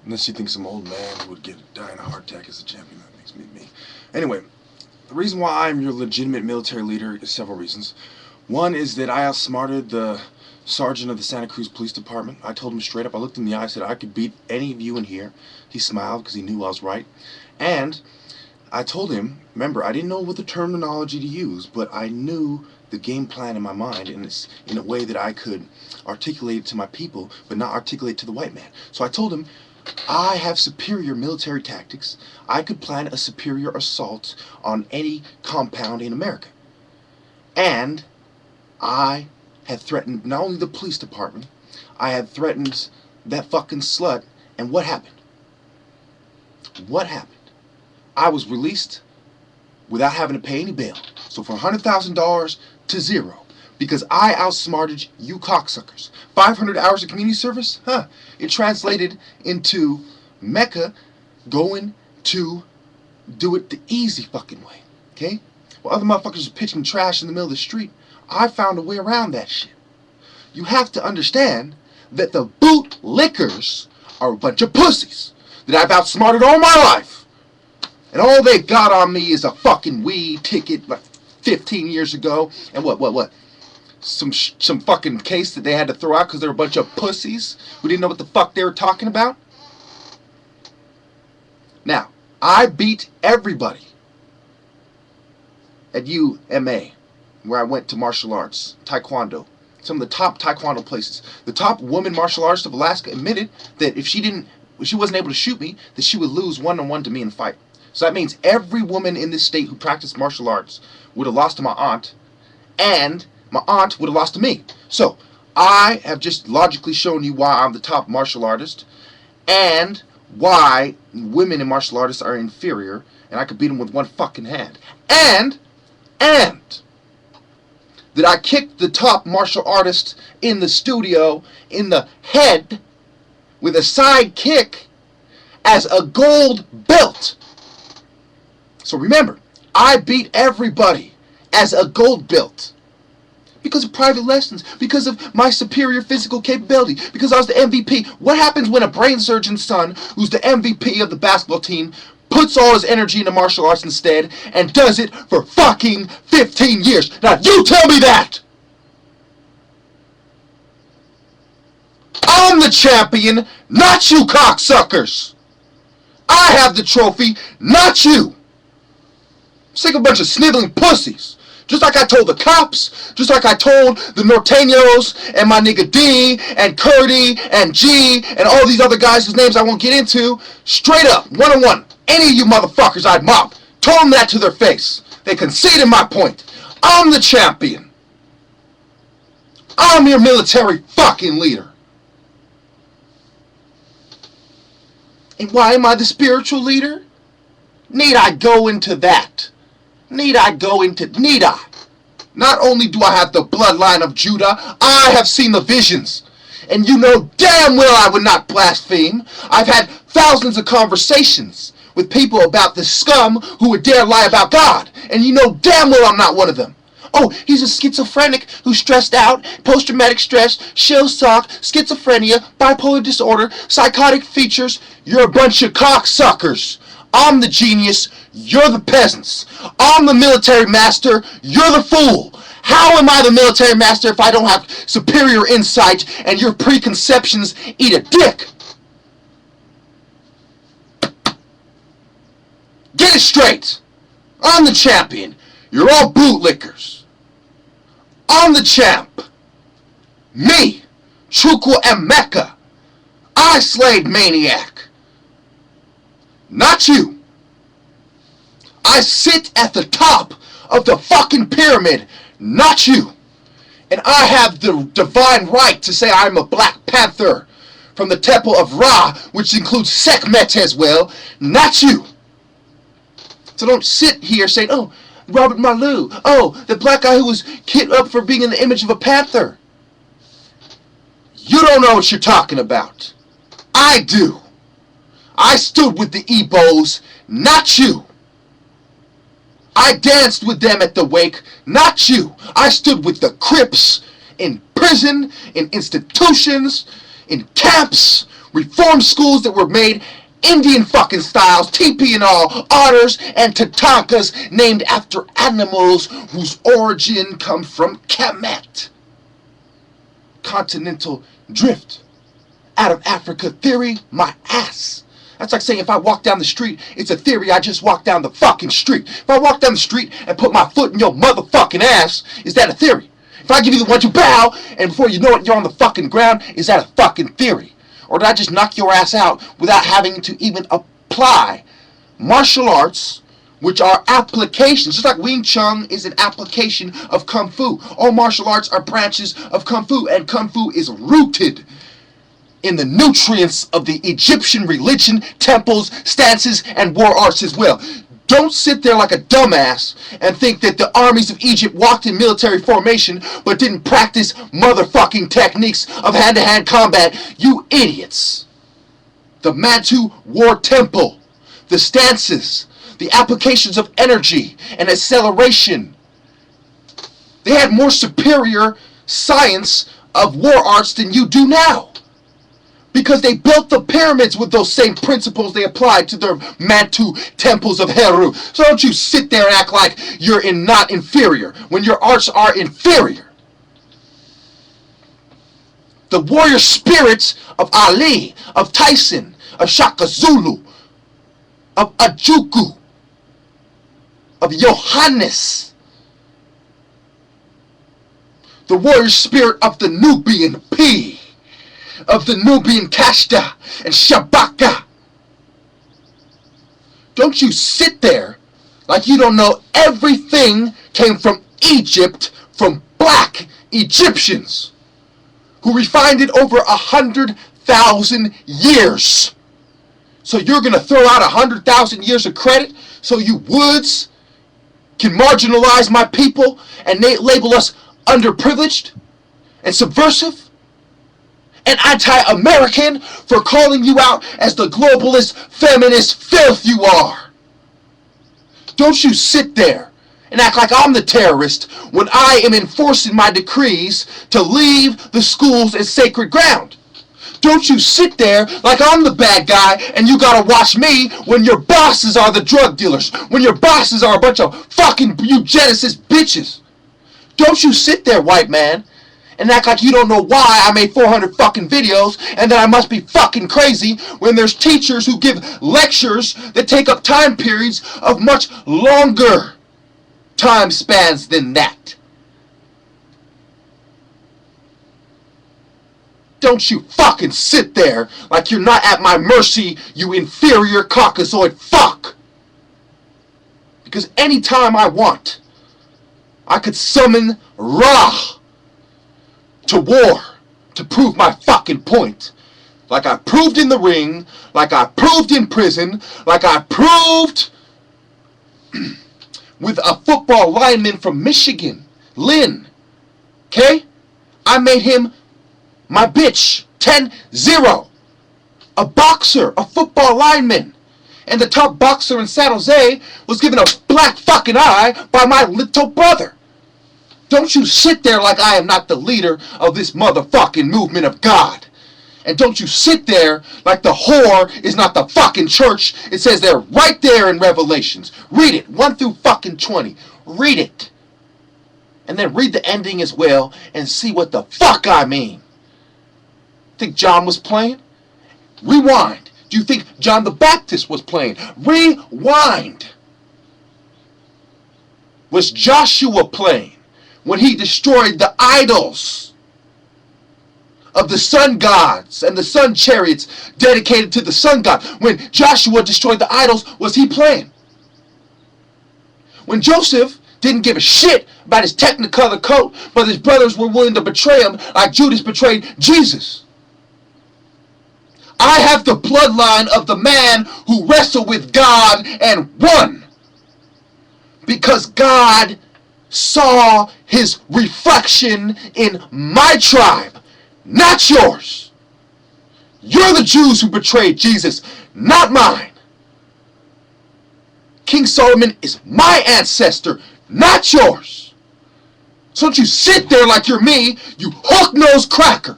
Unless you think some old man who would die in a heart attack is a champion. That makes me me. Anyway, the reason why I'm your legitimate military leader is several reasons. One is that I outsmarted the sergeant of the Santa Cruz Police Department. I told him straight up, I looked him in the eye, I said I could beat any of you in here. He smiled because he knew I was right. And I told him, remember, I didn't know what the terminology to use, but I knew the game plan in my mind, and it's in a way that I could articulate it to my people, but not articulate it to the white man. So I told him, I have superior military tactics. I could plan a superior assault on any compound in America. And I had threatened not only the police department, I had threatened that fucking slut, and what happened? What happened? I was released without having to pay any bail. So from $100,000 to zero. Because I outsmarted you cocksuckers. 500 hours of community service? Huh. It translated into Mecca going to do it the easy fucking way. Okay? While other motherfuckers are pitching trash in the middle of the street, I found a way around that shit. You have to understand that the bootlickers are a bunch of pussies that I've outsmarted all my life. And all they got on me is a fucking weed ticket like 15 years ago. And what? Some fucking case that they had to throw out because they're a bunch of pussies who didn't know what the fuck they were talking about. Now, I beat everybody at UMA, where I went to martial arts, taekwondo, some of the top taekwondo places. The top woman martial artist of Alaska admitted that if she wasn't able to shoot me, that she would lose one-on-one to me in a fight. So that means every woman in this state who practiced martial arts would have lost to my aunt, and my aunt would have lost to me. So I have just logically shown you why I'm the top martial artist, and why women in martial artists are inferior, and I could beat them with one fucking hand. And that I kicked the top martial artist in the studio in the head with a side kick as a gold belt. So remember, I beat everybody as a gold belt. Because of private lessons, because of my superior physical capability, because I was the MVP. What happens when a brain surgeon's son, who's the MVP of the basketball team, puts all his energy into martial arts instead and does it for fucking 15 years? Now you tell me that! I'm the champion, not you cocksuckers! I have the trophy, not you! I'm sick of a bunch of sniveling pussies. Just like I told the cops, just like I told the Norteños and my nigga D and Curdy and G and all these other guys whose names I won't get into, straight up, one-on-one, any of you motherfuckers I'd mob, told them that to their face. They conceded my point. I'm the champion. I'm your military fucking leader. And why am I the spiritual leader? Need I go into that? Need I? Not only do I have the bloodline of Judah, I have seen the visions. And you know damn well I would not blaspheme. I've had thousands of conversations with people about the scum who would dare lie about God. And you know damn well I'm not one of them. Oh, he's a schizophrenic who's stressed out, post-traumatic stress, shell shock, schizophrenia, bipolar disorder, psychotic features. You're a bunch of cocksuckers. I'm the genius, you're the peasants. I'm the military master, you're the fool. How am I the military master if I don't have superior insight and your preconceptions eat a dick? Get it straight. I'm the champion. You're all bootlickers. I'm the champ. Me, Chukwu Emeka. I slayed Maniac. Not you. I sit at the top of the fucking pyramid, not you. And I have the divine right to say I'm a Black Panther from the temple of Ra, which includes Sekhmet as well, not you. So don't sit here saying, oh, Robert Marlou, oh, the black guy who was hit up for being in the image of a panther. You don't know what you're talking about. I do. I stood with the Igbos, not you. I danced with them at the wake, not you. I stood with the Crips in prison, in institutions, in camps, reform schools that were made Indian fucking styles, teepee and all, otters and tatankas named after animals whose origin come from Kemet. Continental drift. Out of Africa theory, my ass. That's like saying if I walk down the street, it's a theory, I just walk down the fucking street. If I walk down the street and put my foot in your motherfucking ass, is that a theory? If I give you the 1-2 bow, and before you know it, you're on the fucking ground, is that a fucking theory? Or did I just knock your ass out without having to even apply martial arts, which are applications, just like Wing Chun is an application of Kung Fu. All martial arts are branches of Kung Fu, and Kung Fu is rooted in the nutrients of the Egyptian religion, temples, stances, and war arts as well. Don't sit there like a dumbass and think that the armies of Egypt walked in military formation but didn't practice motherfucking techniques of hand-to-hand combat, you idiots. The Mantu War Temple, the stances, the applications of energy and acceleration. They had more superior science of war arts than you do now. Because they built the pyramids with those same principles they applied to their Mantu temples of Heru. So don't you sit there and act like you're not inferior when your arts are inferior. The warrior spirits of Ali, of Tyson, of Shaka Zulu, of Ajuku, of Johannes, the warrior spirit of the Nubian P, of the Nubian Kashta and Shabaka. Don't you sit there like you don't know everything came from Egypt, from black Egyptians who refined it over 100,000 years. So you're going to throw out 100,000 years of credit so you woods can marginalize my people and label us underprivileged and subversive and anti-American for calling you out as the globalist, feminist filth you are. Don't you sit there and act like I'm the terrorist when I am enforcing my decrees to leave the schools as sacred ground. Don't you sit there like I'm the bad guy and you gotta watch me when your bosses are the drug dealers, when your bosses are a bunch of fucking eugenicist bitches. Don't you sit there, white man, and act like you don't know why I made 400 fucking videos and that I must be fucking crazy when there's teachers who give lectures that take up time periods of much longer time spans than that. Don't you fucking sit there like you're not at my mercy, you inferior Caucasoid fuck. Because anytime I want, I could summon Ra to war to prove my fucking point. Like I proved in the ring, like I proved in prison, like I proved with a football lineman from Michigan, Lynn. Okay? I made him my bitch, 10-0. A boxer, a football lineman. And the top boxer in San Jose was given a black fucking eye by my little brother. Don't you sit there like I am not the leader of this motherfucking movement of God. And don't you sit there like the whore is not the fucking church. It says there right there in Revelations. Read it, 1 through fucking 20. Read it. And then read the ending as well and see what the fuck I mean. Think John was playing? Rewind. Do you think John the Baptist was playing? Rewind. Was Joshua playing when he destroyed the idols of the sun gods and the sun chariots dedicated to the sun god? When Joshua destroyed the idols, was he playing? When Joseph didn't give a shit about his technicolor coat, but his brothers were willing to betray him like Judas betrayed Jesus. I have the bloodline of the man who wrestled with God and won. Because God saw his reflection in my tribe, not yours. You're the Jews who betrayed Jesus, not mine. King Solomon is my ancestor, not yours. So don't you sit there like you're me, you hook-nosed cracker.